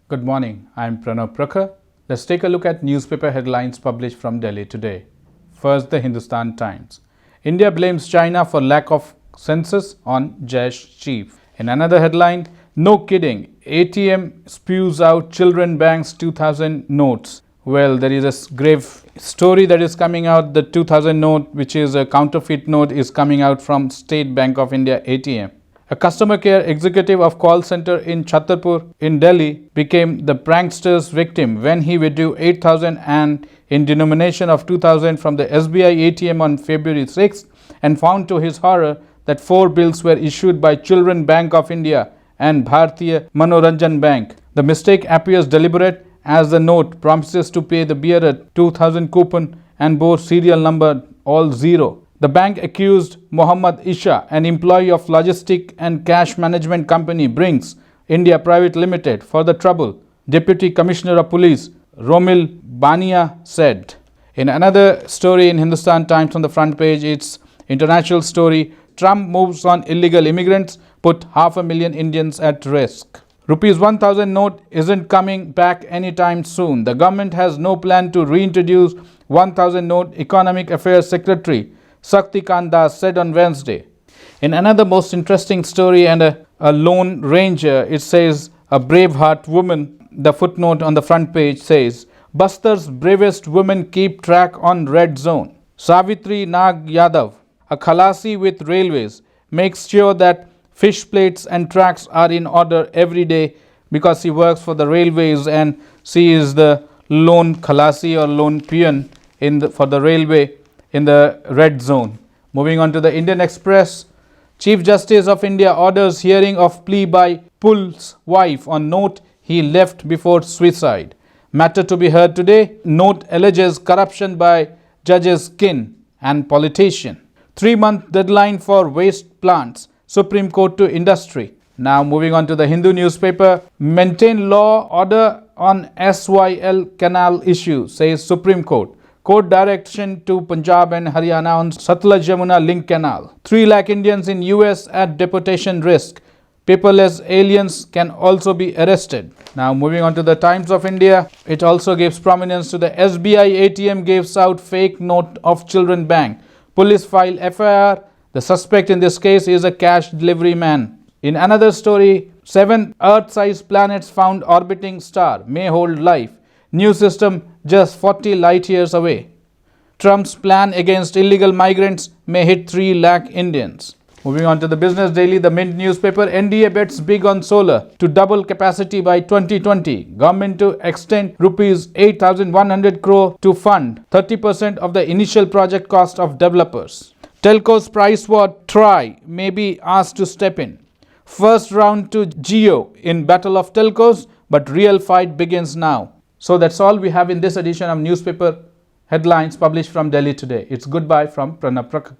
Good morning, I am Pranav Prakhar. Let's take a look at newspaper headlines published from Delhi today. First, the Hindustan Times. India blames China for lack of census on Jaish chief. In another headline, no kidding, ATM spews out children banks 2000 notes. Well, there is a grave story that is coming out. The 2000 note, which is a counterfeit note, is coming out from State Bank of India ATM. A customer care executive of call center in Chhatarpur in Delhi became the prankster's victim when he withdrew 8,000 and in denomination of 2,000 from the SBI ATM on February 6th and found to his horror that 4 bills were issued by Children Bank of India and Bharatiya Manoranjan Bank. The mistake appears deliberate as the note promises to pay the bearer 2,000 coupon and bore serial number all 0. The bank accused Mohammad Isha, an employee of logistic and cash management company Brinks India Private Limited, for the trouble. Deputy Commissioner of Police Romil Bania said. In another story in Hindustan Times on the front page, it's international story. Trump moves on illegal immigrants, put 500,000 Indians at risk. Rupees 1,000 note isn't coming back anytime soon. The government has no plan to reintroduce 1,000 note. Economic Affairs Secretary Sakti Das said on Wednesday. In another most interesting story and a lone ranger, it says a braveheart woman. The footnote on the front page says, Bastar's bravest women keep track on red zone. Savitri Nag Yadav, a khalasi with railways, makes sure that fish plates and tracks are in order every day because she works for the railways and she is the lone khalasi or lone peon for the railway in the red zone. Moving on to the Indian Express. Chief Justice of India orders hearing of plea by Pul's wife on note he left before suicide. Matter to be heard today. Note alleges corruption by judge's kin and politician. 3-month deadline for waste plants. Supreme Court to industry. Now moving on to the Hindu newspaper. Maintain law order on SYL canal issue, says Supreme Court. Court direction to Punjab and Haryana on Satluj Yamuna link canal. 3 lakh Indians in US at deportation risk. Paperless aliens can also be arrested. Now moving on to the Times of India. It also gives prominence to the SBI ATM gives out fake note of Children Bank. Police file FIR. The suspect in this case is a cash delivery man. In another story, 7 Earth-sized planets found orbiting star may hold life. New system just 40 light years away. Trump's plan against illegal migrants may hit 3 lakh Indians. Moving on to the Business Daily, the Mint newspaper. NDA bets big on solar to double capacity by 2020. Government to extend rupees 8,100 crore to fund 30% of the initial project cost of developers. Telcos price war Try may be asked to step in. First round to Jio in battle of telcos, but real fight begins now. So that's all we have in this edition of newspaper headlines published from Delhi today. It's goodbye from Pranav Prakhar.